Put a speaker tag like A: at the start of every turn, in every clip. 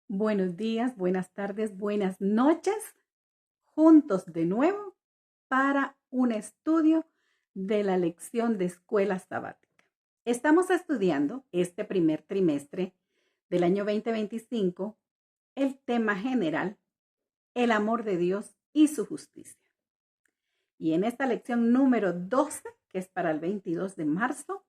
A: Buenos días, buenas tardes, buenas noches. Juntos de nuevo para un estudio de la lección de escuela sabática. Estamos estudiando este primer trimestre del año 2025 el tema general, el amor de Dios y su justicia. Y en esta lección número 12, que es para el 22 de marzo,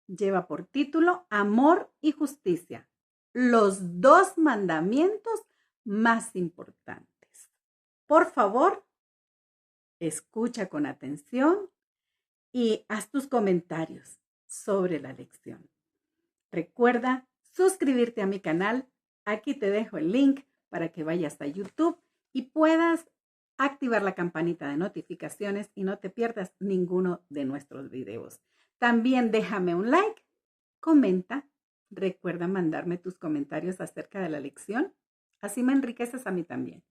A: lleva por título Amor y Justicia, los dos mandamientos más importantes. Por favor, escucha con atención y haz tus comentarios sobre la lección. Recuerda suscribirte a mi canal. Aquí te dejo el link para que vayas a YouTube y puedas activar la campanita de notificaciones y no te pierdas ninguno de nuestros videos. También déjame un like, comenta, recuerda mandarme tus comentarios acerca de la lección, así me enriqueces a mí también.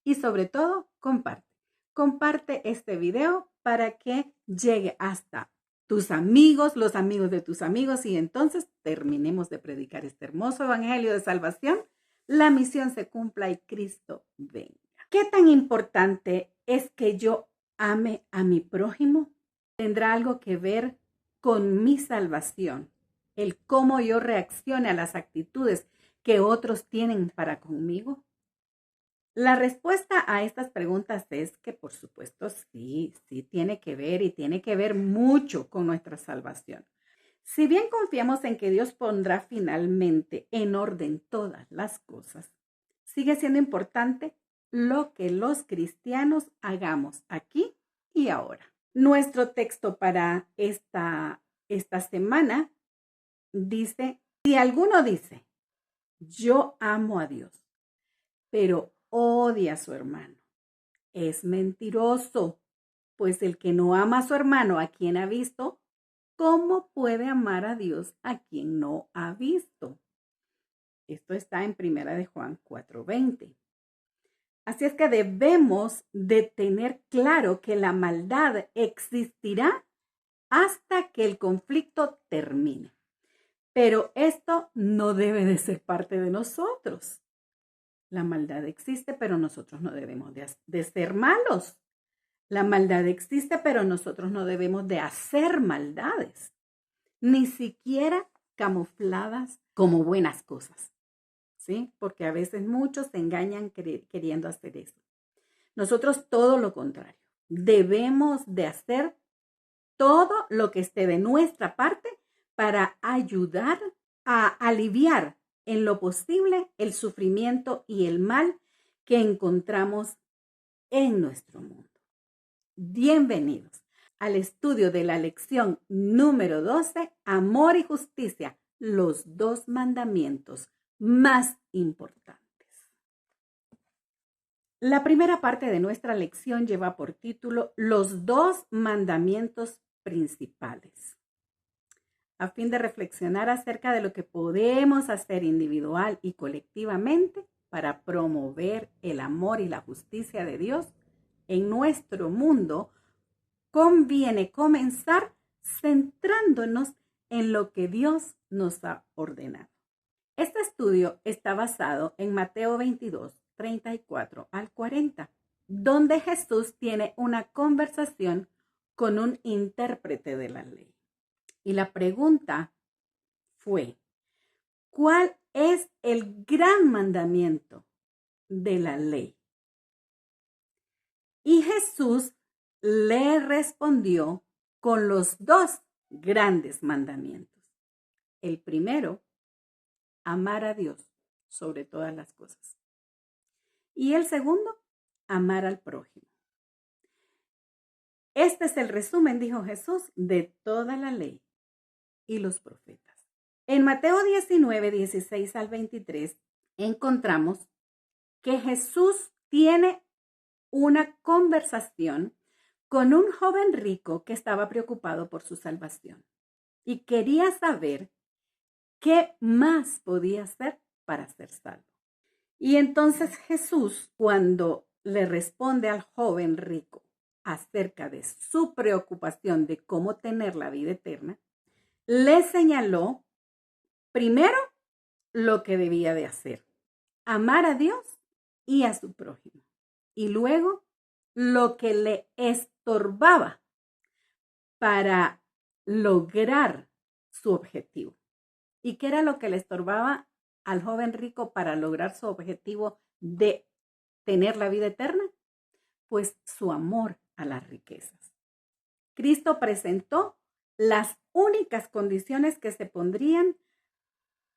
A: Y sobre todo, comparte. Comparte este video para que llegue hasta tus amigos, los amigos de tus amigos, y entonces terminemos de predicar este hermoso evangelio de salvación, la misión se cumpla y Cristo venga. ¿Qué tan importante es que yo ame a mi prójimo? ¿Tendrá algo que ver con mi salvación? El cómo yo reaccione a las actitudes que otros tienen para conmigo. La respuesta a estas preguntas es que, por supuesto, sí tiene que ver y tiene que ver mucho con nuestra salvación. Si bien confiamos en que Dios pondrá finalmente en orden todas las cosas, sigue siendo importante lo que los cristianos hagamos aquí y ahora. Nuestro texto para esta semana dice, si alguno dice, yo amo a Dios, pero odia a su hermano, es mentiroso, pues el que no ama a su hermano a quien ha visto, ¿cómo puede amar a Dios a quien no ha visto? Esto está en 1 Juan 4:20. Así es que debemos de tener claro que la maldad existirá hasta que el conflicto termine. Pero esto no debe de ser parte de nosotros. La maldad existe, pero nosotros no debemos de ser malos. La maldad existe, pero nosotros no debemos de hacer maldades, ni siquiera camufladas como buenas cosas, ¿sí? Porque a veces muchos se engañan queriendo hacer eso. Nosotros todo lo contrario. Debemos de hacer todo lo que esté de nuestra parte para ayudar a aliviar en lo posible el sufrimiento y el mal que encontramos en nuestro mundo. Bienvenidos al estudio de la lección número 12, Amor y Justicia, los dos mandamientos más importantes. La primera parte de nuestra lección lleva por título Los dos mandamientos principales. A fin de reflexionar acerca de lo que podemos hacer individual y colectivamente para promover el amor y la justicia de Dios en nuestro mundo, conviene comenzar centrándonos en lo que Dios nos ha ordenado. Este estudio está basado en Mateo 22, 34 al 40, donde Jesús tiene una conversación con un intérprete de la ley. Y la pregunta fue, ¿cuál es el gran mandamiento de la ley? Y Jesús le respondió con los dos grandes mandamientos. El primero, amar a Dios sobre todas las cosas. Y el segundo, amar al prójimo. Este es el resumen, dijo Jesús, de toda la ley y los profetas. En Mateo 19, 16 al 23, encontramos que Jesús tiene una conversación con un joven rico que estaba preocupado por su salvación y quería saber qué más podía hacer para ser salvo. Y entonces Jesús, cuando le responde al joven rico acerca de su preocupación de cómo tener la vida eterna, le señaló primero lo que debía de hacer. amar a Dios y a su prójimo. Y luego, lo que le estorbaba para lograr su objetivo. ¿Y qué era lo que le estorbaba al joven rico para lograr su objetivo de tener la vida eterna? Pues su amor a las riquezas. Cristo presentó las únicas condiciones que se pondrían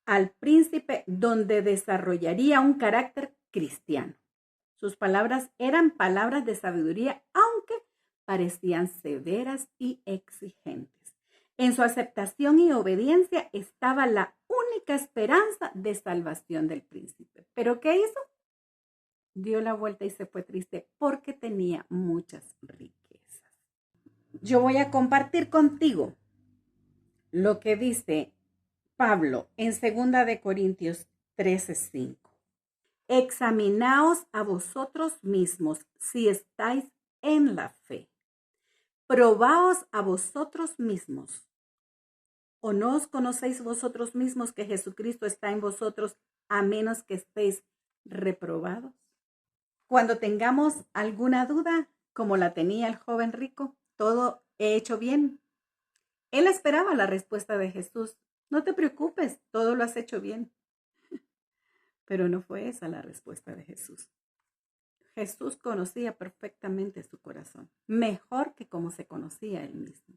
A: al príncipe donde desarrollaría un carácter cristiano. Sus palabras eran palabras de sabiduría, aunque parecían severas y exigentes. En su aceptación y obediencia estaba la única esperanza de salvación del príncipe. ¿Pero qué hizo? Dio la vuelta y se fue triste porque tenía muchas riquezas. Yo voy a compartir contigo lo que dice Pablo en 2 de Corintios 13:5. Examinaos a vosotros mismos si estáis en la fe. Probaos a vosotros mismos. ¿O no os conocéis vosotros mismos que Jesucristo está en vosotros, a menos que estéis reprobados? Cuando tengamos alguna duda, como la tenía el joven rico, todo he hecho bien. Él esperaba la respuesta de Jesús. No te preocupes, todo lo has hecho bien. Pero no fue esa la respuesta de Jesús. Jesús conocía perfectamente su corazón, mejor que como se conocía él mismo.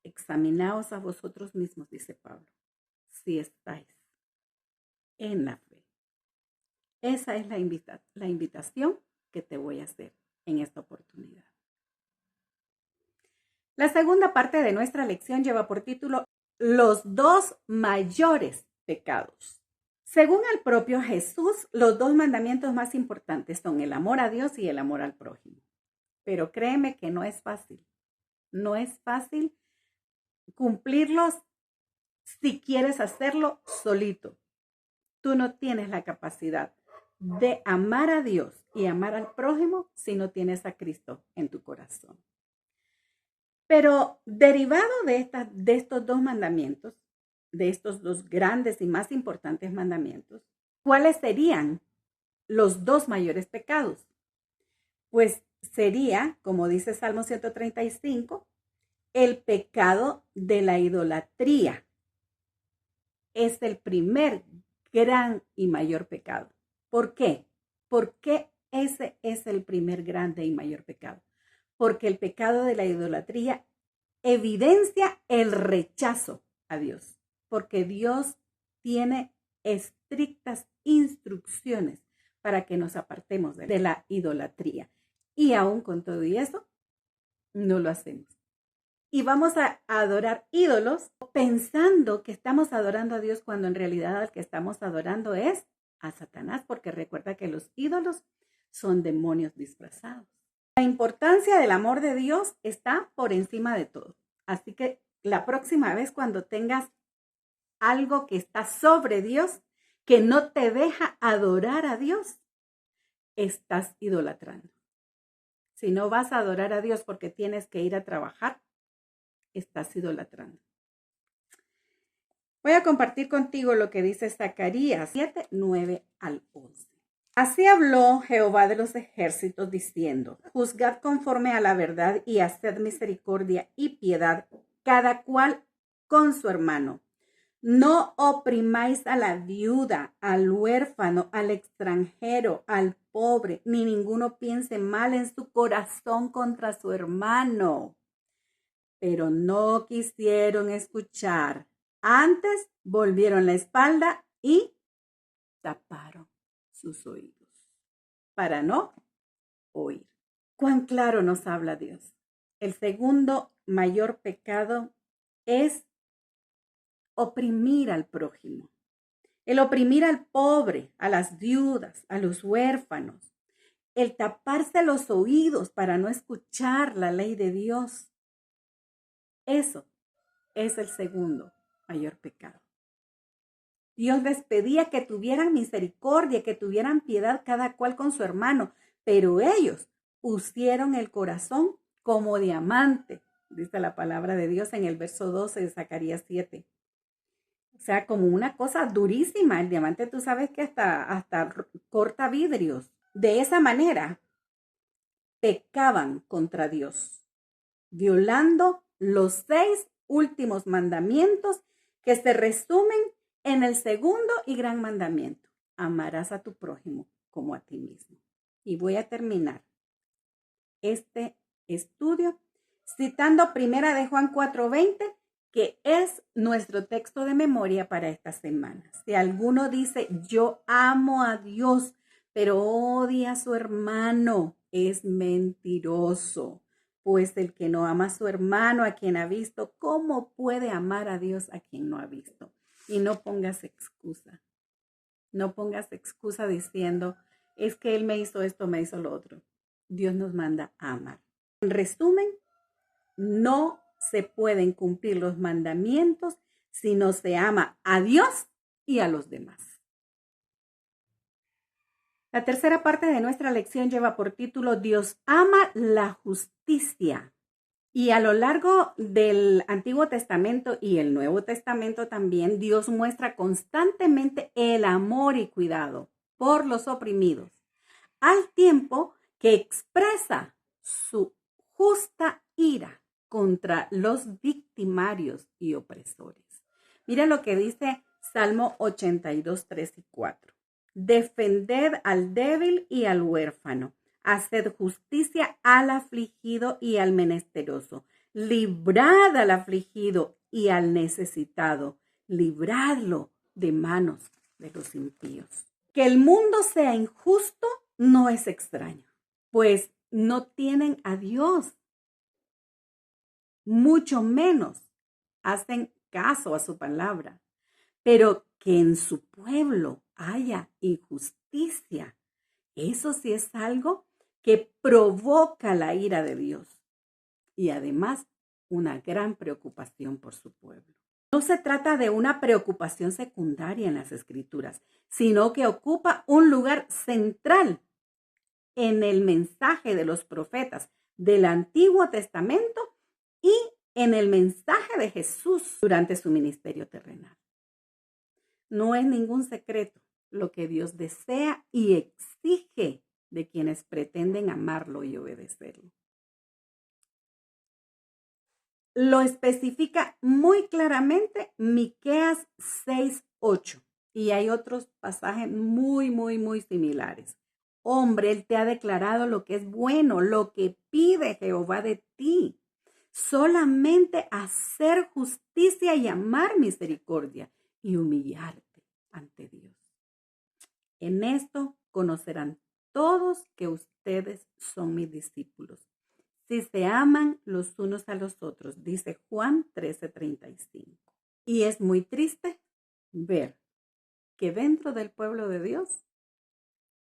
A: Examinaos a vosotros mismos, dice Pablo, si estáis en la fe. Esa es la invitación que te voy a hacer en esta oportunidad. La segunda parte de nuestra lección lleva por título Los dos mayores pecados. Según el propio Jesús, los dos mandamientos más importantes son el amor a Dios y el amor al prójimo. Pero créeme que no es fácil. No es fácil cumplirlos si quieres hacerlo solito. Tú no tienes la capacidad de amar a Dios y amar al prójimo si no tienes a Cristo en tu corazón. Pero derivado de estos dos mandamientos, de estos dos grandes y más importantes mandamientos, ¿cuáles serían los dos mayores pecados? Pues sería, como dice Salmo 135, el pecado de la idolatría. Es el primer gran y mayor pecado. ¿Por qué? ¿Por qué ese es el primer grande y mayor pecado? Porque el pecado de la idolatría evidencia el rechazo a Dios, porque Dios tiene estrictas instrucciones para que nos apartemos de la idolatría. Y aún con todo y eso, no lo hacemos. Y vamos a adorar ídolos pensando que estamos adorando a Dios cuando en realidad al que estamos adorando es a Satanás, porque recuerda que los ídolos son demonios disfrazados. La importancia del amor de Dios está por encima de todo. Así que la próxima vez cuando tengas algo que está sobre Dios, que no te deja adorar a Dios, estás idolatrando. Si no vas a adorar a Dios porque tienes que ir a trabajar, estás idolatrando. Voy a compartir contigo lo que dice Zacarías 7, 9 al 11. Así habló Jehová de los ejércitos diciendo, juzgad conforme a la verdad y haced misericordia y piedad, cada cual con su hermano. No oprimáis a la viuda, al huérfano, al extranjero, al pobre, ni ninguno piense mal en su corazón contra su hermano. Pero no quisieron escuchar. Antes volvieron la espalda y taparon sus oídos para no oír. ¿Cuán claro nos habla Dios? El segundo mayor pecado es oprimir al prójimo. El oprimir al pobre, a las viudas, a los huérfanos. El taparse los oídos para no escuchar la ley de Dios. Eso es el segundo mayor pecado. Dios les pedía que tuvieran misericordia, que tuvieran piedad cada cual con su hermano, pero ellos pusieron el corazón como diamante, dice la palabra de Dios en el verso 12 de Zacarías 7. O sea, como una cosa durísima. El diamante, tú sabes que hasta corta vidrios. De esa manera, pecaban contra Dios, violando los 6 últimos mandamientos que se resumen en el segundo y gran mandamiento. Amarás a tu prójimo como a ti mismo. Y voy a terminar este estudio citando primera de Juan 4:20, que es nuestro texto de memoria para esta semana. Si alguno dice, yo amo a Dios, pero odia a su hermano, es mentiroso. Pues el que no ama a su hermano, a quien ha visto, ¿cómo puede amar a Dios a quien no ha visto? Y no pongas excusa. No pongas excusa diciendo, es que Él me hizo esto, me hizo lo otro. Dios nos manda a amar. En resumen, no se pueden cumplir los mandamientos si no se ama a Dios y a los demás. La tercera parte de nuestra lección lleva por título Dios ama la justicia. Y a lo largo del Antiguo Testamento y el Nuevo Testamento también, Dios muestra constantemente el amor y cuidado por los oprimidos, al tiempo que expresa su justa ira contra los victimarios y opresores. Mira lo que dice Salmo 82, 3 y 4. Defended al débil y al huérfano. Haced justicia al afligido y al menesteroso. Librad al afligido y al necesitado. Libradlo de manos de los impíos. Que el mundo sea injusto no es extraño, pues no tienen a Dios. Mucho menos hacen caso a su palabra. Pero que en su pueblo haya injusticia, eso sí es algo que provoca la ira de Dios y además una gran preocupación por su pueblo. No se trata de una preocupación secundaria en las Escrituras, sino que ocupa un lugar central en el mensaje de los profetas del Antiguo Testamento y en el mensaje de Jesús durante su ministerio terrenal. No es ningún secreto lo que Dios desea y exige de quienes pretenden amarlo y obedecerlo. Lo especifica muy claramente Miqueas 6:8 y hay otros pasajes muy similares. Hombre, Él te ha declarado lo que es bueno, lo que pide Jehová de ti. Solamente hacer justicia y amar misericordia y humillarte ante Dios. En esto conocerán todos que ustedes son mis discípulos, si se aman los unos a los otros, dice Juan 13:35. Y es muy triste ver que dentro del pueblo de Dios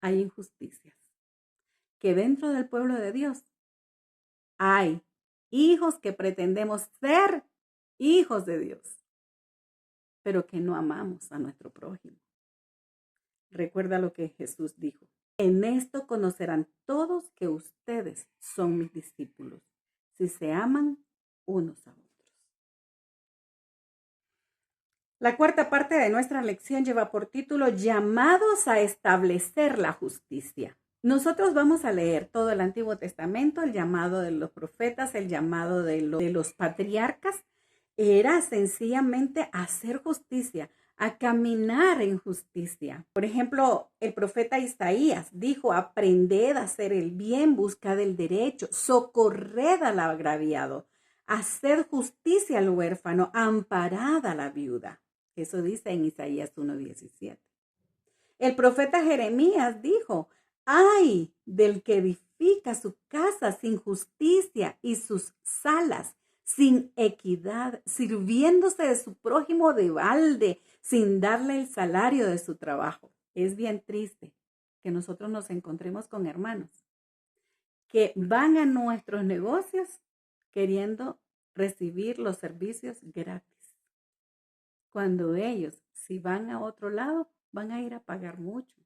A: hay injusticias, que dentro del pueblo de Dios hay hijos que pretendemos ser hijos de Dios, pero que no amamos a nuestro prójimo. Recuerda lo que Jesús dijo. En esto conocerán todos que ustedes son mis discípulos, si se aman unos a otros. La cuarta parte de nuestra lección lleva por título Llamados a establecer la justicia. Nosotros vamos a leer todo el Antiguo Testamento, el llamado de los profetas, el llamado de los patriarcas. Era sencillamente hacer justicia, a caminar en justicia. Por ejemplo, el profeta Isaías dijo, aprended a hacer el bien, buscad el derecho, socorred al agraviado, haced justicia al huérfano, amparad a la viuda. Eso dice en Isaías 1:17. El profeta Jeremías dijo, ay del que edifica su casa sin justicia y sus salas sin equidad, sirviéndose de su prójimo de balde, sin darle el salario de su trabajo. Es bien triste que nosotros nos encontremos con hermanos que van a nuestros negocios queriendo recibir los servicios gratis, cuando ellos, si van a otro lado, van a ir a pagar mucho.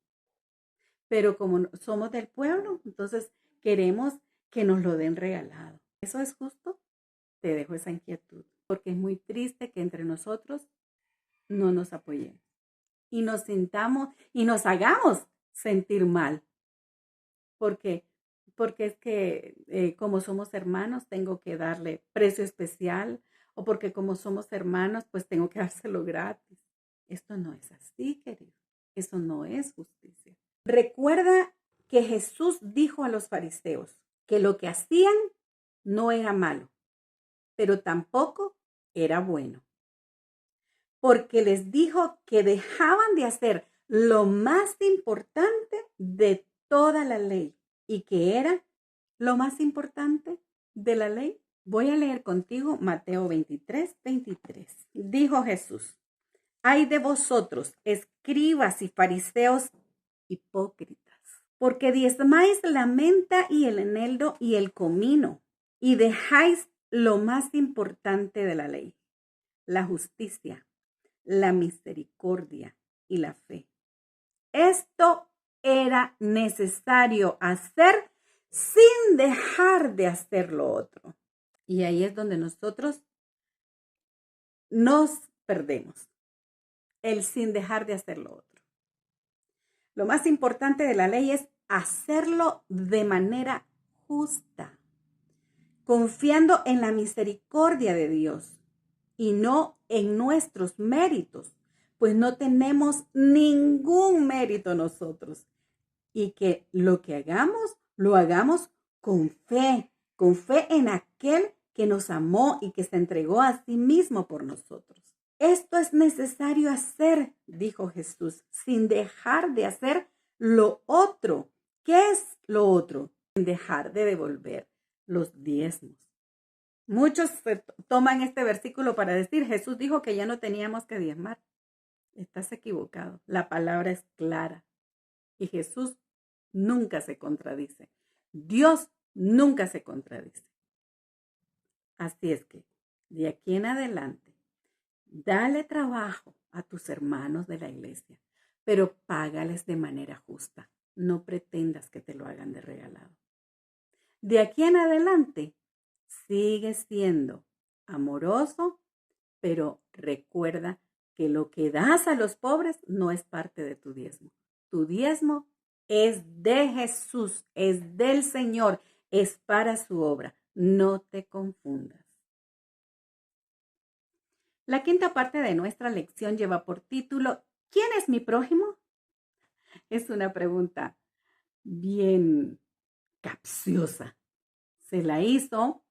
A: Pero como somos del pueblo, entonces queremos que nos lo den regalado. ¿Eso es justo? Te dejo esa inquietud, porque es muy triste que entre nosotros no nos apoyemos y nos sintamos y nos hagamos sentir mal. Porque es que como somos hermanos tengo que darle precio especial, o porque como somos hermanos pues tengo que dárselo gratis. Esto no es así, querido. Eso no es justicia. Recuerda que Jesús dijo a los fariseos que lo que hacían no era malo, pero tampoco era bueno, porque les dijo que dejaban de hacer lo más importante de toda la ley. ¿Y qué era lo más importante de la ley? Voy a leer contigo Mateo 23:23. Dijo Jesús: ay de vosotros, escribas y fariseos hipócritas, porque diezmáis la menta y el eneldo y el comino, y dejáis lo más importante de la ley, la justicia, la misericordia y la fe. Esto era necesario hacer sin dejar de hacer lo otro. Y ahí es donde nosotros nos perdemos, el sin dejar de hacer lo otro. Lo más importante de la ley es hacerlo de manera justa, confiando en la misericordia de Dios y no en nuestros méritos, pues no tenemos ningún mérito nosotros. Y que lo que hagamos, lo hagamos con fe en aquel que nos amó y que se entregó a sí mismo por nosotros. Esto es necesario hacer, dijo Jesús, sin dejar de hacer lo otro. ¿Qué es lo otro? Sin dejar de devolver los diezmos. Muchos toman este versículo para decir, Jesús dijo que ya no teníamos que diezmar. Estás equivocado. La palabra es clara. Y Jesús nunca se contradice. Dios nunca se contradice. Así es que, de aquí en adelante, dale trabajo a tus hermanos de la iglesia, pero págales de manera justa. No pretendas que te lo hagan de regalado. De aquí en adelante, sigue siendo amoroso, pero recuerda que lo que das a los pobres no es parte de tu diezmo. Tu diezmo es de Jesús, es del Señor, es para su obra. No te confundas. La quinta parte de nuestra lección lleva por título, ¿quién es mi prójimo? Es una pregunta bien capciosa. Se la hizo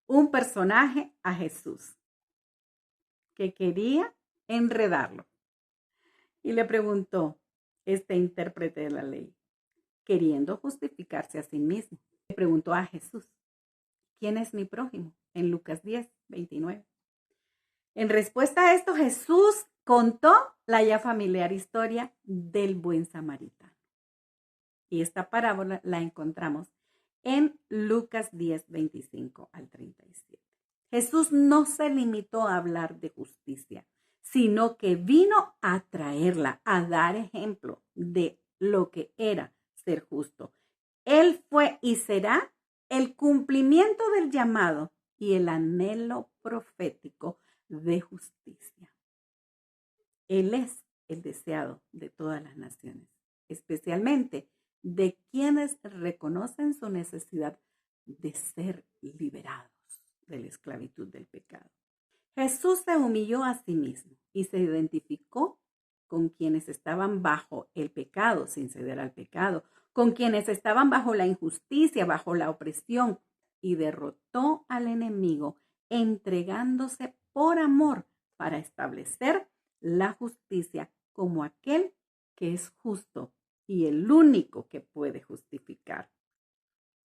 A: un personaje a Jesús que quería enredarlo. Y le preguntó este intérprete de la ley, queriendo justificarse a sí mismo. Le preguntó a Jesús, ¿quién es mi prójimo? En Lucas 10:29. En respuesta a esto, Jesús contó la ya familiar historia del buen samaritano. Y esta parábola la encontramos en Lucas 10:25 al 37. Jesús no se limitó a hablar de justicia, sino que vino a traerla, a dar ejemplo de lo que era ser justo. Él fue y será el cumplimiento del llamado y el anhelo profético de justicia. Él es el deseado de todas las naciones, especialmente de quienes reconocen su necesidad de ser liberados de la esclavitud del pecado. Jesús se humilló a sí mismo y se identificó con quienes estaban bajo el pecado, sin ceder al pecado, con quienes estaban bajo la injusticia, bajo la opresión, y derrotó al enemigo entregándose por amor para establecer la justicia como aquel que es justo y el único que puede justificar.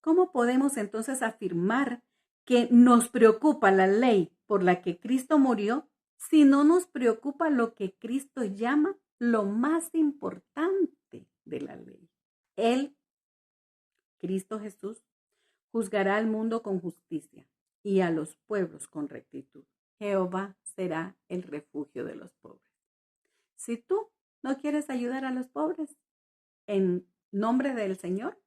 A: ¿Cómo podemos entonces afirmar que nos preocupa la ley por la que Cristo murió si no nos preocupa lo que Cristo llama lo más importante de la ley? Él, Cristo Jesús, juzgará al mundo con justicia y a los pueblos con rectitud. Jehová será el refugio de los pobres. Si tú no quieres ayudar a los pobres en nombre del Señor,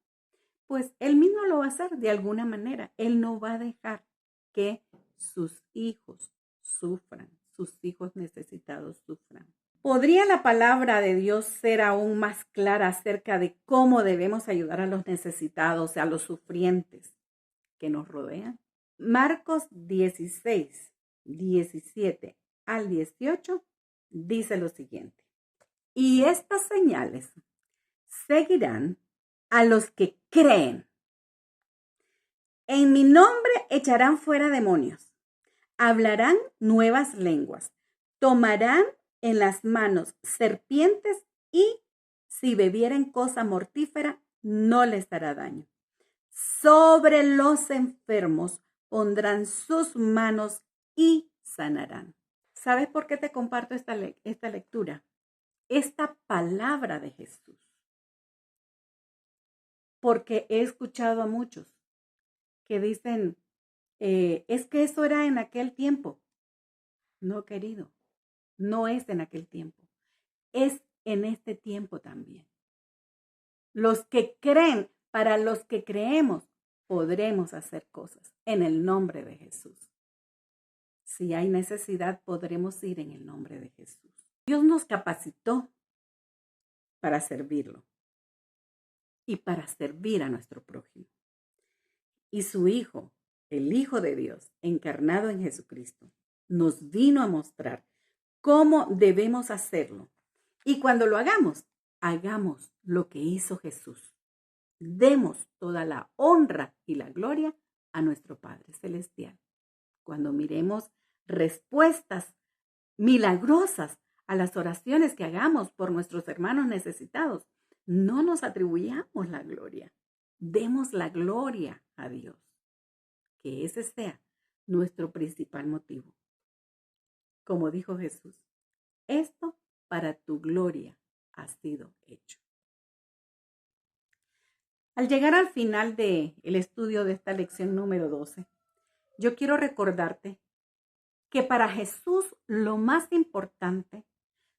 A: pues Él mismo lo va a hacer de alguna manera. Él no va a dejar que sus hijos sufran, sus hijos necesitados sufran. ¿Podría la palabra de Dios ser aún más clara acerca de cómo debemos ayudar a los necesitados, a los sufrientes que nos rodean? Marcos 16, 17 al 18 dice lo siguiente. Y estas señales seguirán a los que creen. En mi nombre echarán fuera demonios, hablarán nuevas lenguas, tomarán en las manos serpientes y si bebieren cosa mortífera no les hará daño. Sobre los enfermos pondrán sus manos y sanarán. ¿Sabes por qué te comparto esta lectura? Esta palabra de Jesús. Porque he escuchado a muchos que dicen, es que eso era en aquel tiempo. No, querido, no es en aquel tiempo. Es en este tiempo también. Los que creen, para los que creemos, podremos hacer cosas en el nombre de Jesús. Si hay necesidad, podremos ir en el nombre de Jesús. Dios nos capacitó para servirlo y para servir a nuestro prójimo. Y su Hijo, el Hijo de Dios, encarnado en Jesucristo, nos vino a mostrar cómo debemos hacerlo. Y cuando lo hagamos, hagamos lo que hizo Jesús. Demos toda la honra y la gloria a nuestro Padre Celestial. Cuando miremos respuestas milagrosas a las oraciones que hagamos por nuestros hermanos necesitados, no nos atribuyamos la gloria. Demos la gloria a Dios. Que ese sea nuestro principal motivo. Como dijo Jesús, esto para tu gloria ha sido hecho. Al llegar al final del estudio de esta lección número 12, yo quiero recordarte que para Jesús lo más importante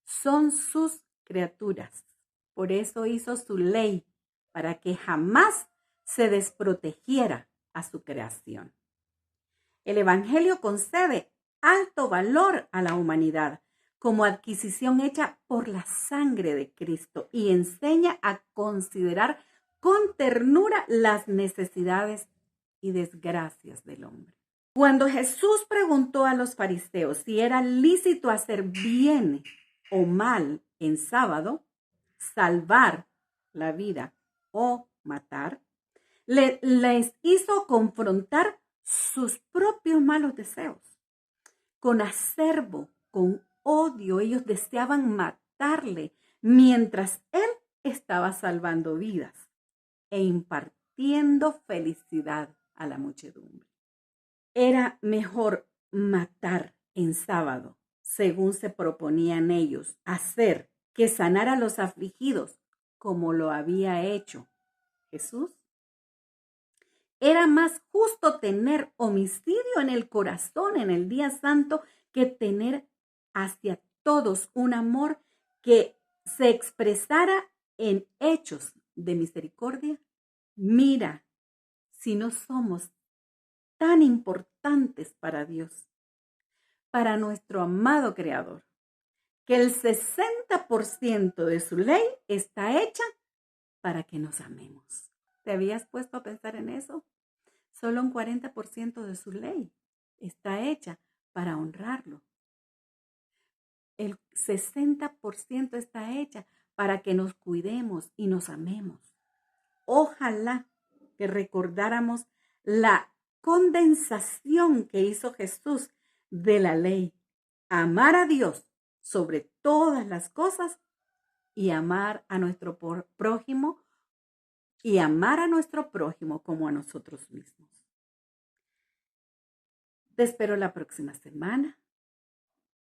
A: son sus criaturas. Por eso hizo su ley, para que jamás se desprotegiera a su creación. El Evangelio concede alto valor a la humanidad como adquisición hecha por la sangre de Cristo y enseña a considerar con ternura las necesidades y desgracias del hombre. Cuando Jesús preguntó a los fariseos si era lícito hacer bien o mal en sábado, salvar la vida o matar, les hizo confrontar sus propios malos deseos. Con acerbo, con odio, ellos deseaban matarle mientras él estaba salvando vidas e impartiendo felicidad a la muchedumbre. Era mejor matar en sábado, según se proponían ellos hacer, que sanar a los afligidos, como lo había hecho Jesús. Era más justo tener homicidio en el corazón en el día santo que tener hacia todos un amor que se expresara en hechos de misericordia. Mira, si no somos tan importantes para Dios, para nuestro amado Creador, que el 60% de su ley está hecha para que nos amemos. ¿Te habías puesto a pensar en eso? Solo un 40% de su ley está hecha para honrarlo. El 60% está hecha para que nos cuidemos y nos amemos. Ojalá que recordáramos la condensación que hizo Jesús de la ley. Amar a Dios sobre todas las cosas y amar a nuestro prójimo como a nosotros mismos. Te espero la próxima semana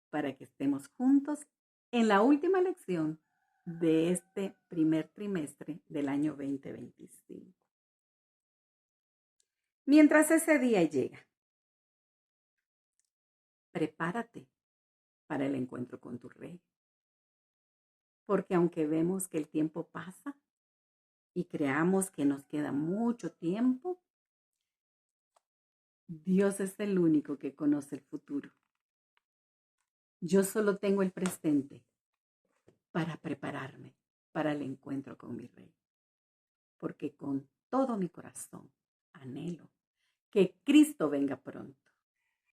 A: para que estemos juntos en la última lección de este primer trimestre del año 2025. Mientras ese día llega, prepárate para el encuentro con tu Rey. Porque aunque vemos que el tiempo pasa y creamos que nos queda mucho tiempo, Dios es el único que conoce el futuro. Yo solo tengo el presente para prepararme para el encuentro con mi Rey, porque con todo mi corazón anhelo que Cristo venga pronto